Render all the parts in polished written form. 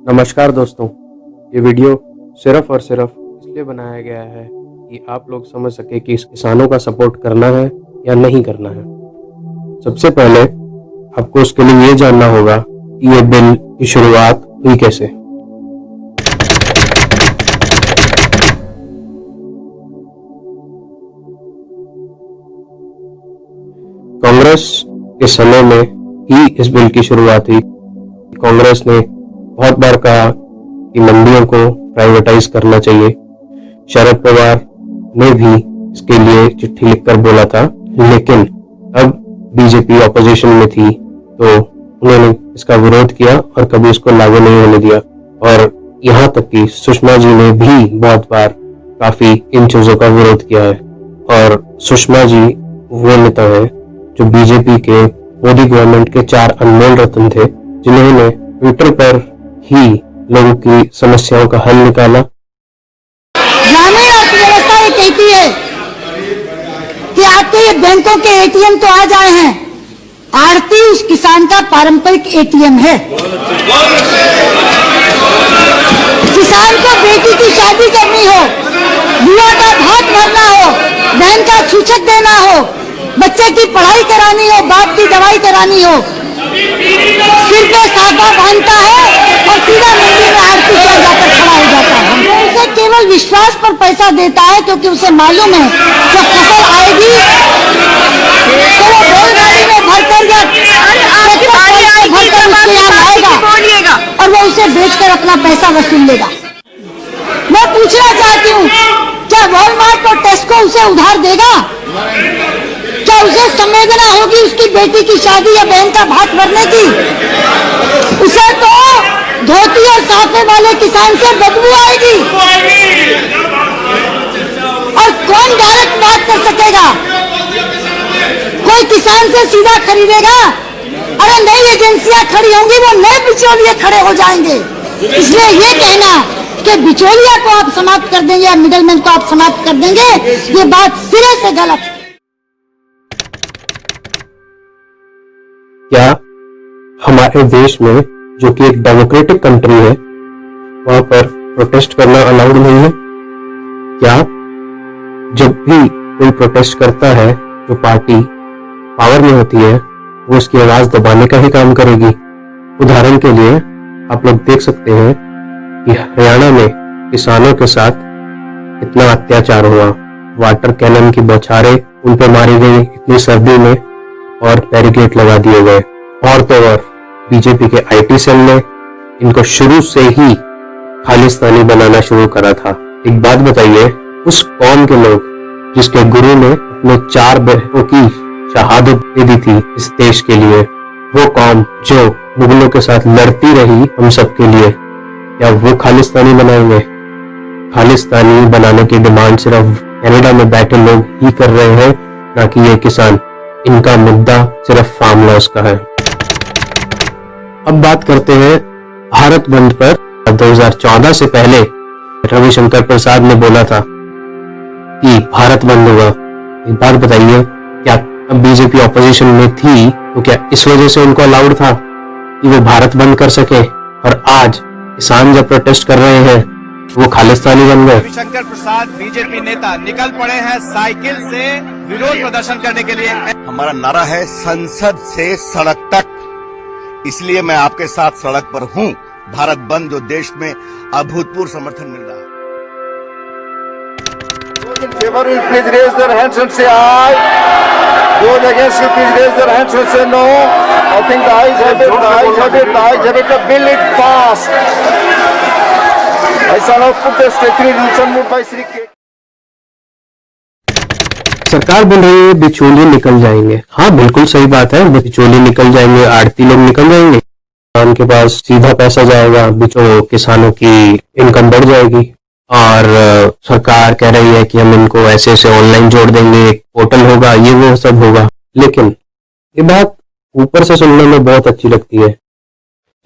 नमस्कार दोस्तों, ये वीडियो सिर्फ और सिर्फ इसलिए बनाया गया है कि आप लोग समझ सके कि किसानों का सपोर्ट करना है या नहीं करना है। सबसे पहले आपको उसके लिए ये जानना होगा कि ये बिल की शुरुआत हुई कैसे। कांग्रेस के समय में ही इस बिल की शुरुआत हुई। कांग्रेस ने बहुत बार कहा कि मंडियों को प्राइवेटाइज करना चाहिए। शरद पवार ने भी इसके लिए चिट्ठी लिखकर बोला था, लेकिन अब बीजेपी ऑपोजिशन में थी तो उन्होंने इसका विरोध किया और कभी इसको लागू नहीं होने दिया। और यहाँ तक कि सुषमा जी ने भी बहुत बार काफी इन चीजों का विरोध किया है। और सुषमा जी वो नेता है जो बीजेपी के मोदी गवर्नमेंट के 4 अनमोल रत्न थे, जिन्होंने ट्विटर पर ही लोगों की समस्याओं का हल निकाला। ग्रामीण अर्थव्यवस्था ये कहती है कि आपके ये बैंकों के एटीएम तो आ जाए हैं, आरती उस किसान का पारंपरिक एटीएम है। किसान को बेटी की शादी करनी हो, बुआ का भात भरना हो, बहन का छूछक देना हो, बच्चे की पढ़ाई करानी हो, बाप की दवाई करानी हो, सिर पे साफा बांधता है और सीधा मंडी में आरती कर जाकर खड़ा हो जाता है। वो उसे केवल विश्वास पर पैसा देता है क्योंकि उसे मालूम है जब फसल आएगी तो वो बैलगाड़ी में भरकर या भरकर उसके यहाँ आएगा और वो उसे बेचकर अपना पैसा वसूल लेगा। मैं पूछना चाहती हूँ, क्या वॉलमार्ट और टेस्को उसे उधार देगा? क्या उसे संवेदना होगी उसकी बेटी की शादी या बहन का भात भरने की? उसे तो धोती और साफे वाले किसान से बदबू आएगी। और कौन डायरेक्ट बात कर सकेगा? कोई किसान से सीधा खरीदेगा? अरे नई एजेंसियां खड़ी होंगी, वो नए बिचौलिए खड़े हो जाएंगे। इसलिए ये कहना कि बिचौलिया को आप समाप्त कर देंगे या मिडलमैन को आप समाप्त कर देंगे, ये बात सिरे से गलत है। क्या हमारे देश में, जो कि एक डेमोक्रेटिक कंट्री है, वहां पर प्रोटेस्ट करना अलाउड नहीं है? क्या जब भी कोई प्रोटेस्ट करता है जो पार्टी पावर में होती है वो उसकी आवाज दबाने का ही काम करेगी? उदाहरण के लिए आप लोग देख सकते हैं कि हरियाणा में किसानों के साथ इतना अत्याचार हुआ, वाटर कैनन की बौछारें उन पे मारी गई इतनी सर्दी में और बैरिकेड लगा दिए गए। और तो और बीजेपी के आईटी सेल ने इनको शुरू से ही खालिस्तानी बनाना शुरू करा था। एक बात बताइए, उस कौम के लोग जिसके गुरु ने अपने 4 बहनों की शहादत दे दी थी इस देश के लिए, वो कौम जो मुगलों के साथ लड़ती रही हम सब के लिए, क्या वो खालिस्तानी बनाएंगे? खालिस्तानी बनाने की डिमांड सिर्फ कनाडा में बैठे लोग ही कर रहे हैं, ना कि ये किसान। इनका मुद्दा सिर्फ फार्म लॉस का है। अब बात करते हैं भारत बंद पर। 2014 से पहले रविशंकर प्रसाद ने बोला था कि भारत बंद होगा। एक बात बताइए, क्या अब बीजेपी ऑपोजिशन में थी तो क्या इस वजह से उनको अलाउड था कि वो भारत बंद कर सके? और आज किसान जब प्रोटेस्ट कर रहे हैं वो खालिस्तानी बन गए। रविशंकर प्रसाद बीजेपी नेता निकल पड़े हैं साइकिल से विरोध प्रदर्शन करने के लिए। हमारा नारा है संसद से सड़क तक, इसलिए मैं आपके साथ सड़क पर हूं। भारत बंद जो देश में अभूतपूर्व समर्थन मिल रहा है। Those in favor will please raise their hands and say aye. Those against will please raise their hands and say no. I think the ayes have it, the ayes have it, the ayes have it. The bill is passed. I shall now put the statutory resolution moved by Shri K. सरकार बोल रही है बिचौलिए निकल जाएंगे। हाँ, बिल्कुल सही बात है, बिचौलिए निकल जाएंगे, आड़ती लोग निकल जाएंगे, किसान के पास सीधा पैसा जाएगा, किसानों की इनकम बढ़ जाएगी। और सरकार कह रही है कि हम इनको ऐसे ऐसे ऑनलाइन जोड़ देंगे, एक पोर्टल होगा, ये वो सब होगा। लेकिन ये बात ऊपर से सुनने में बहुत अच्छी लगती है,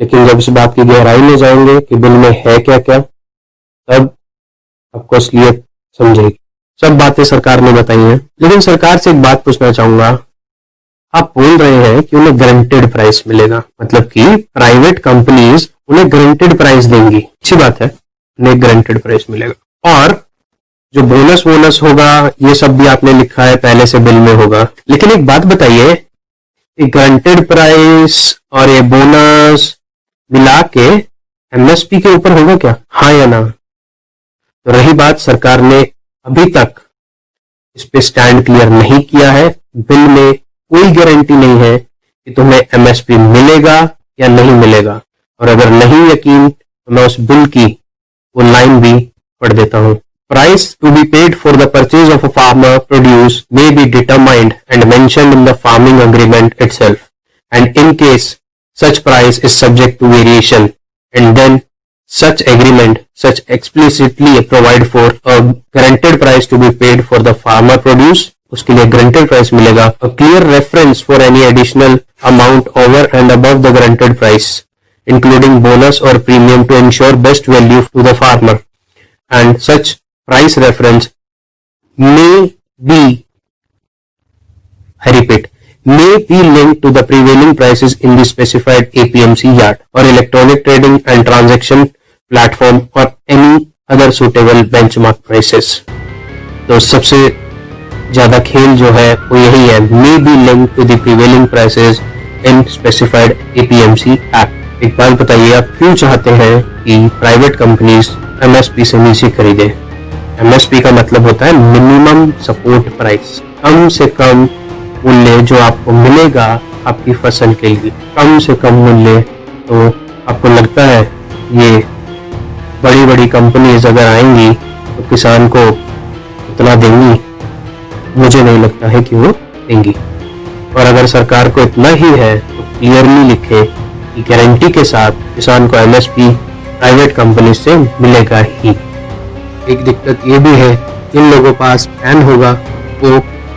लेकिन जब इस बात की गहराई में जाएंगे कि बिल में है क्या क्या, तब आपको असलियत समझेगी। सब बातें सरकार ने बताई हैं, लेकिन सरकार से एक बात पूछना चाहूंगा। आप बोल रहे हैं कि उन्हें गारंटेड प्राइस मिलेगा, मतलब कि प्राइवेट कंपनीज उन्हें गारंटेड प्राइस देंगी। अच्छी बात है, उन्हें गारंटेड प्राइस मिलेगा। और जो बोनस होगा ये सब भी आपने लिखा है पहले से बिल में होगा। लेकिन एक बात बताइए, गारंटेड प्राइस और ये बोनस मिला के एमएसपी के ऊपर होगा क्या? हाँ या ना? तो रही बात, सरकार ने अभी तक इस पे स्टैंड क्लियर नहीं किया है। बिल में कोई गारंटी नहीं है कि तुम्हें एमएसपी मिलेगा या नहीं मिलेगा। और अगर नहीं यकीन तो मैं उस बिल की वो लाइन भी पढ़ देता हूं। Price to be paid for the purchase of a farmer produce may be determined and mentioned in the farming agreement itself, and in case such price is subject to variation, and then such agreement such explicitly provide for a guaranteed price to be paid for the farmer produce, उसके लिए guaranteed price मिलेगा, a clear reference for any additional amount over and above the guaranteed price, including bonus or premium to ensure best value to the farmer, and such price reference may be, I repeat, may be linked to the prevailing prices in the specified APMC yard or electronic trading and transaction platform or any other suitable benchmark prices. तो सबसे ज्यादा खेल जो है वो यही है, may be linked to the prevailing prices in specified APMC act. एक बात बताइए, आप क्यों चाहते हैं कि प्राइवेट कंपनीज एमएसपी से नीचे खरीदे? एमएसपी का मतलब होता है मिनिमम सपोर्ट प्राइस, कम से कम मूल्य जो आपको मिलेगा आपकी फसल के लिए, कम से कम मूल्य। तो आपको लगता है ये बड़ी बड़ी कंपनीज अगर आएंगी तो किसान को इतना देंगी? मुझे नहीं लगता है कि वो देंगी। और अगर सरकार को इतना ही है तो क्लियरली लिखे कि गारंटी के साथ किसान को एमएसपी प्राइवेट कंपनी से मिलेगा ही। एक दिक्कत ये भी है, जिन लोगों पास पैन होगा वो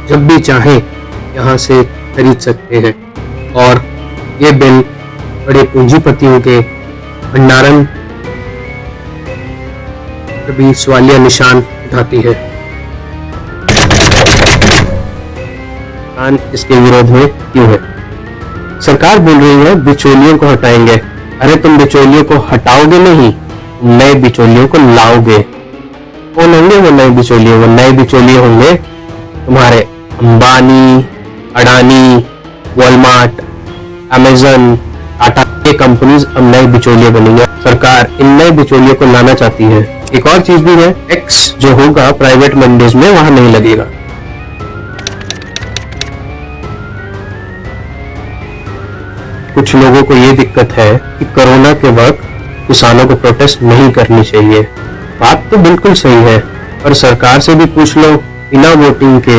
जब भी चाहे यहाँ से खरीद सकते हैं। और ये बिल बड़े पूंजीपतियों के भंडारण पर भी सवालिया निशान उठाती है। इसके विरोध में क्यों है? सरकार बोल रही है बिचौलियों को हटाएंगे। अरे तुम बिचौलियों को हटाओगे नहीं, नए बिचौलियों को लाओगे। कौन होंगे वो नए बिचौलिए? वो नए बिचौलिए होंगे तुम्हारे अंबानी, अडानी, वॉलमार्ट, अमेजन, टाटा, ये कंपनीज अब नए बिचौलिए बनेंगे। सरकार इन नए बिचौलियों को लाना चाहती है। एक और चीज भी है, टैक्स जो होगा प्राइवेट मंडीज में वहां नहीं लगेगा। कुछ लोगों को ये दिक्कत है कि कोरोना के वक्त किसानों को प्रोटेस्ट नहीं करनी चाहिए। बात तो बिल्कुल सही है, पर सरकार से भी पूछ लो बिना वोटिंग के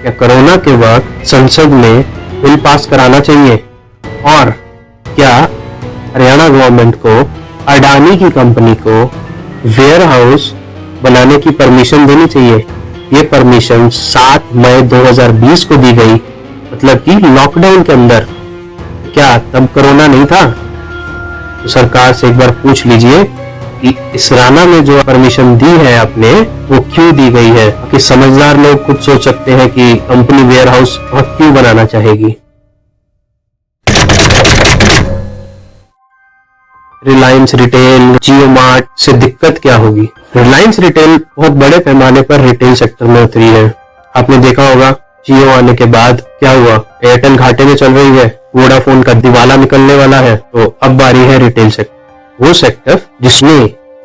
या कोरोना के वक्त संसद में बिल पास कराना चाहिए? और क्या हरियाणा गवर्नमेंट को अडानी की कंपनी को वेयर हाउस बनाने की परमिशन देनी चाहिए? ये परमिशन 7 मई 2020 को दी गई, मतलब कि लॉकडाउन के अंदर। क्या तब कोरोना नहीं था? तो सरकार से एक बार पूछ लीजिए कि इस राना में जो परमिशन दी है आपने वो क्यों दी गई है? कि समझदार लोग खुद सोच सकते हैं कि कंपनी वेयर हाउस क्यों बनाना चाहेगी। रिलायंस रिटेल, जियो मार्ट से दिक्कत क्या होगी? रिलायंस रिटेल बहुत बड़े पैमाने पर रिटेल सेक्टर में उतरी है। आपने देखा होगा जियो आने के बाद क्या हुआ, एयरटेल घाटे में चल रही है, वोडाफोन का दिवाला निकलने वाला है। तो अब बारी है रिटेल सेक्टर, वो सेक्टर जिसने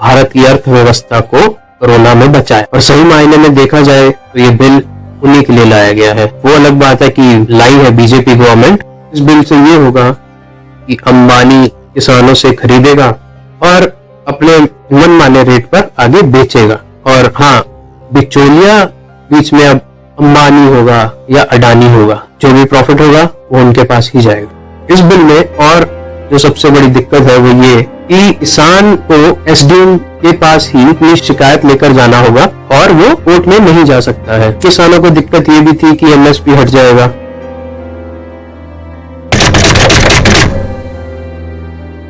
भारत की अर्थव्यवस्था को कोरोना में बचाया। और सही मायने में देखा जाए तो ये बिल उन्हीं के लिए लाया गया है। वो अलग बात है कि लाई है बीजेपी गवर्नमेंट। इस बिल से ये होगा कि अंबानी किसानों से खरीदेगा और अपने मनमाने रेट पर आगे बेचेगा। और हाँ, बिचौलिया बीच में अब अंबानी होगा या अडानी होगा, जो भी प्रॉफिट होगा वो उनके पास ही जाएगा। इस बिल में और जो सबसे बड़ी दिक्कत है वो ये कि किसान को एसडीएम के पास ही अपनी शिकायत लेकर जाना होगा और वो कोर्ट में नहीं जा सकता है। किसानों को दिक्कत ये भी थी कि एमएसपी हट जाएगा।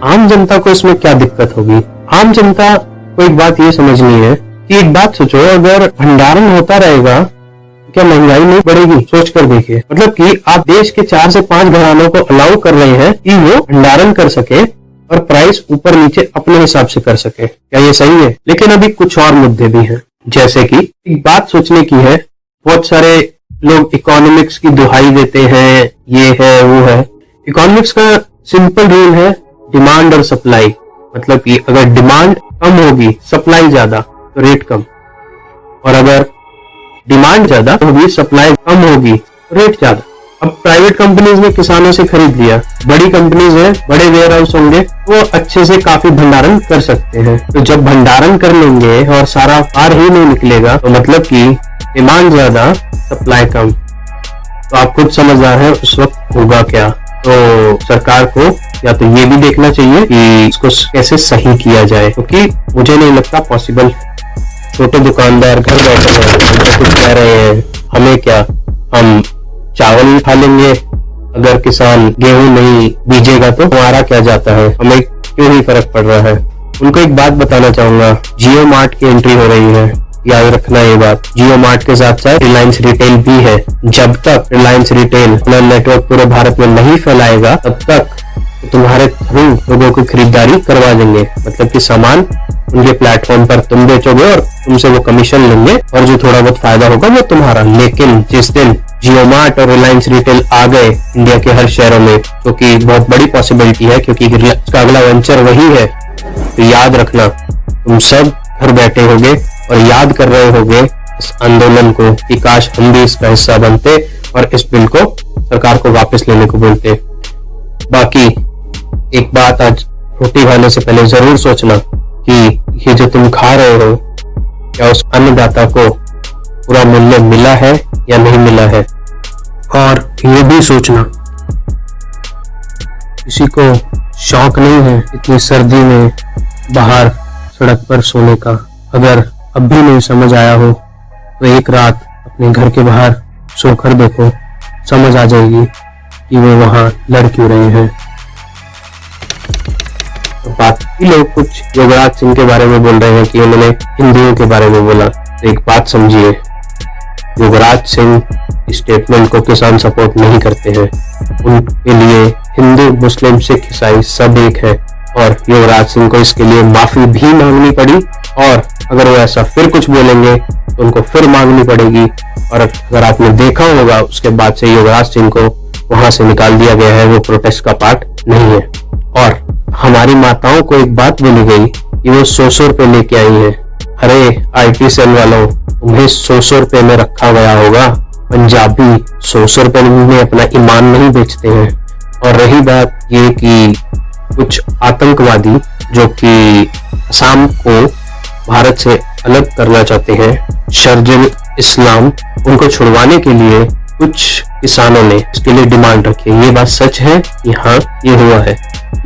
आम जनता को इसमें क्या दिक्कत होगी? आम जनता को एक बात ये समझनी है कि एक बात सोचो, अगर भंडारण होता रहेगा क्या महंगाई नहीं बढ़ेगी? सोच कर देखिए। मतलब कि आप देश के 4 से 5 घरानों को अलाउ कर रहे हैं कि वो भंडारण कर सके और प्राइस ऊपर नीचे अपने हिसाब से कर सके। क्या ये सही है? लेकिन अभी कुछ और मुद्दे भी हैं, जैसे कि एक बात सोचने की है, बहुत सारे लोग इकोनॉमिक्स की दुहाई देते हैं, ये है वो है। इकोनॉमिक्स का सिंपल रूल है डिमांड और सप्लाई, मतलब कि अगर डिमांड कम होगी सप्लाई ज्यादा तो रेट कम, और अगर डिमांड ज्यादा होगी सप्लाई कम होगी तो रेट ज्यादा। अब प्राइवेट कंपनीज ने किसानों से खरीद लिया, बड़ी कंपनीज है, बड़े वेयर हाउस होंगे, वो अच्छे से काफी भंडारण कर सकते हैं। तो जब भंडारण कर लेंगे और सारा पार ही नहीं निकलेगा तो मतलब कि डिमांड ज्यादा सप्लाई कम, तो आप खुद समझदार हैं उस वक्त होगा क्या। तो सरकार को या तो ये भी देखना चाहिए कि इसको कैसे सही किया जाए, क्योंकि मुझे नहीं लगता पॉसिबल। छोटे दुकानदार घर बैठे हैं, कुछ कह रहे हैं हमें क्या, हम चावल खा लेंगे, अगर किसान गेहूं नहीं बीजेगा तो हमारा क्या जाता है, हमें क्यों ही फर्क पड़ रहा है। उनको एक बात बताना चाहूंगा, जियो मार्ट की एंट्री हो रही है, याद रखना ये बात। जियो मार्ट के साथ साथ रिलायंस रिटेल भी है। जब तक रिलायंस रिटेल अपना नेटवर्क पूरे भारत में नहीं फैलाएगा तब तक तुम्हारे थ्रू लोगों को खरीदारी करवा देंगे, मतलब कि सामान उनके प्लेटफॉर्म पर तुम बेचोगे और तुमसे वो कमीशन लेंगे और जो थोड़ा बहुत फायदा होगा वो तुम्हारा। लेकिन जिस दिन जियो मार्ट और रिलायंस रिटेल आ गए इंडिया के हर शहरों में, जो कि बहुत बड़ी पॉसिबिलिटी है क्योंकि इसका अगला वेंचर वही है, तो याद रखना तुम सब घर बैठे होगे और याद कर रहे होगे इस आंदोलन को कि काश हम भी इसका हिस्सा बनते और इस बिल को सरकार को वापस लेने को बोलते। बाकी एक बात आज रोटी खाने से पहले जरूर सोचना कि ये जो तुम खा रहे हो क्या उस अन्नदाता को पूरा मूल्य मिला है या नहीं मिला है। और ये भी सोचना किसी को शौक नहीं है इतनी सर्दी में बाहर सड़क पर सोने का। अगर अब भी नहीं समझ आया हो तो एक रात अपने घर के बाहर सोकर देखो, समझ आ जाएगी कि वे वहां लड़ क्यों रहे हैं। तो बाकी लोग कुछ योगराज सिंह के बारे में बोल रहे हैं कि उन्होंने हिंदुओं के बारे में बोला, तो एक बात समझिए, योगराज सिंह स्टेटमेंट को किसान सपोर्ट नहीं करते हैं। उनके लिए हिंदू मुस्लिम सिख ईसाई सब एक है और युवराज सिंह को इसके लिए माफी भी मांगनी पड़ी, और अगर वो ऐसा फिर कुछ बोलेंगे तो उनको फिर मांगनी पड़ेगी। और अगर आपने देखा होगा उसके बाद से युवराज सिंह को वहां से निकाल दिया गया है, वो प्रोटेस्ट का पार्ट नहीं है। और हमारी माताओं को एक बात बोली गई कि वो 100 रुपए लेके आई है। अरे IT सेल वालों, तुम्हें 100 रुपए में रखा गया होगा। पंजाबी 100 रुपए में अपना ईमान नहीं बेचते हैं। और रही बात ये कि कुछ आतंकवादी जो कि असम को भारत से अलग करना चाहते हैं, शर्जिल इस्लाम, उनको छुड़वाने के लिए कुछ किसानों ने इसके लिए डिमांड रखी है। ये बात सच है कि हाँ ये हुआ है,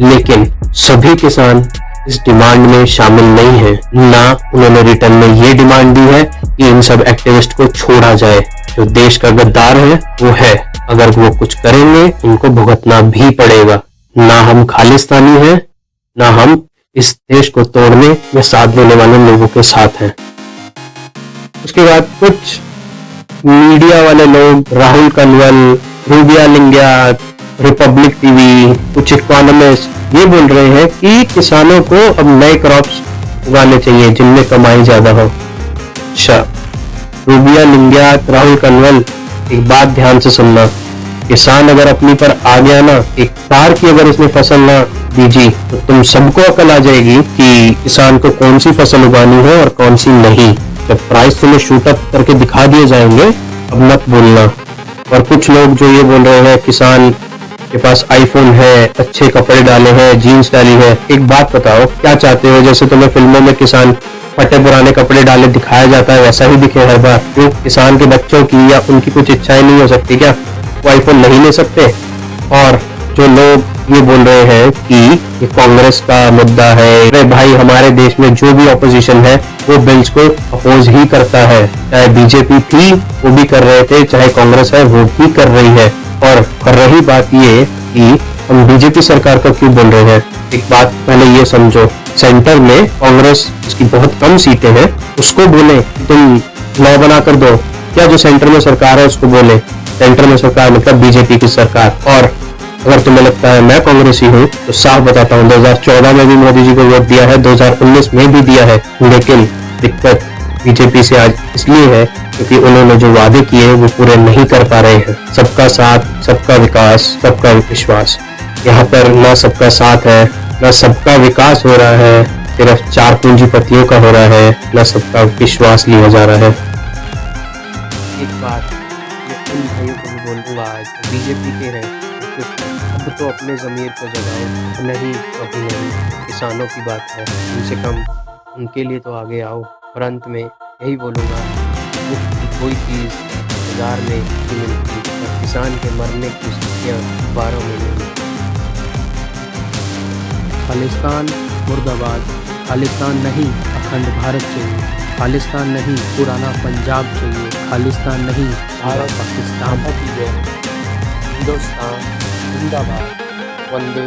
लेकिन सभी किसान इस डिमांड में शामिल नहीं है। ना उन्होंने रिटर्न में ये डिमांड दी है कि इन सब एक्टिविस्ट को छोड़ा जाए। जो देश का गद्दार है वो है, अगर वो कुछ करेंगे उनको भुगतना भी पड़ेगा। ना हम खालिस्तानी हैं, ना हम इस देश को तोड़ने या साथ देने वाले लोगों के साथ हैं। उसके बाद कुछ मीडिया वाले लोग, राहुल कनवल, रूबिया लिंगियात, रिपब्लिक टीवी, कुछ इकोनॉमिस्ट ये बोल रहे हैं कि किसानों को अब नए क्रॉप्स उगाने चाहिए जिनमें कमाई ज्यादा हो। अच्छा, रूबिया लिंगियात, राहुल कनवल, एक बात ध्यान से सुनना, किसान अगर अपनी पर आ गया ना, एक बार की अगर इसने फसल ना बीजी तो तुम सबको अकल आ जाएगी कि किसान को कौन सी फसल उगानी है और कौन सी नहीं। जब प्राइस तुम्हें शूट अप करके दिखा दिए जाएंगे अब मत बोलना। और कुछ लोग जो ये बोल रहे हैं किसान के पास आईफोन है, अच्छे कपड़े डाले हैं, जीन्स डाली है, एक बात बताओ क्या चाहते हो? जैसे तुम्हें फिल्मों में किसान फटे पुराने कपड़े डाले दिखाया जाता है वैसा ही दिखे हर बार? क्यों किसान के बच्चों की या उनकी कुछ इच्छाएं नहीं हो सकती क्या? वो आईफोन नहीं ले सकते? और जो लोग ये बोल रहे हैं कि ये कांग्रेस का मुद्दा है, अरे भाई हमारे देश में जो भी ऑपोजिशन है वो बिल्स को अपोज ही करता है। चाहे बीजेपी थी वो भी कर रहे थे, चाहे कांग्रेस है वो भी कर रही है। और रही बात ये कि हम बीजेपी सरकार को क्यों बोल रहे हैं, एक बात पहले ये समझो, सेंटर में कांग्रेस जिसकी बहुत कम सीटें हैं उसको बोले तुम लॉ बना कर दो क्या? जो सेंटर में सरकार है उसको बोले, सेंटर में सरकार मतलब बीजेपी की सरकार। और अगर तुम्हें लगता है मैं कांग्रेसी हूँ तो साफ बताता हूँ 2014 में भी मोदी जी को वोट दिया है, 2019 में भी दिया है, लेकिन दिक्कत बीजेपी से आज इसलिए है क्योंकि उन्होंने जो वादे किए वो पूरे नहीं कर पा रहे हैं। सबका साथ, सबका विकास, सबका विश्वास, यहाँ पर ना सबका साथ है, ना सबका विकास हो रहा है, सिर्फ 4 पूंजीपतियों का हो रहा है, ना सबका विश्वास लिया जा रहा है। एक बात मैं उन भाइयों को भी बोलूँगा आज बीजेपी के हैं, अब तो अपने ज़मीर को जगाओ, नहीं अभी नहीं, किसानों की बात है, कम से कम उनके लिए तो आगे आओ। और अंत में यही बोलूँगा, मुफ्त की कोई चीज़ बाजार में नहीं मिलती और किसान के मरने की स्थितियाँ 12 में नहीं। खालिस्तान मुर्दाबाद, खालिस्तान नहीं अखंड भारत चाहिए, खालिस्तान नहीं पुराना पंजाब चाहिए, खालिस्तान नहीं भारत पाकिस्तान। हिंदुस्तान जिंदाबाद, वंदे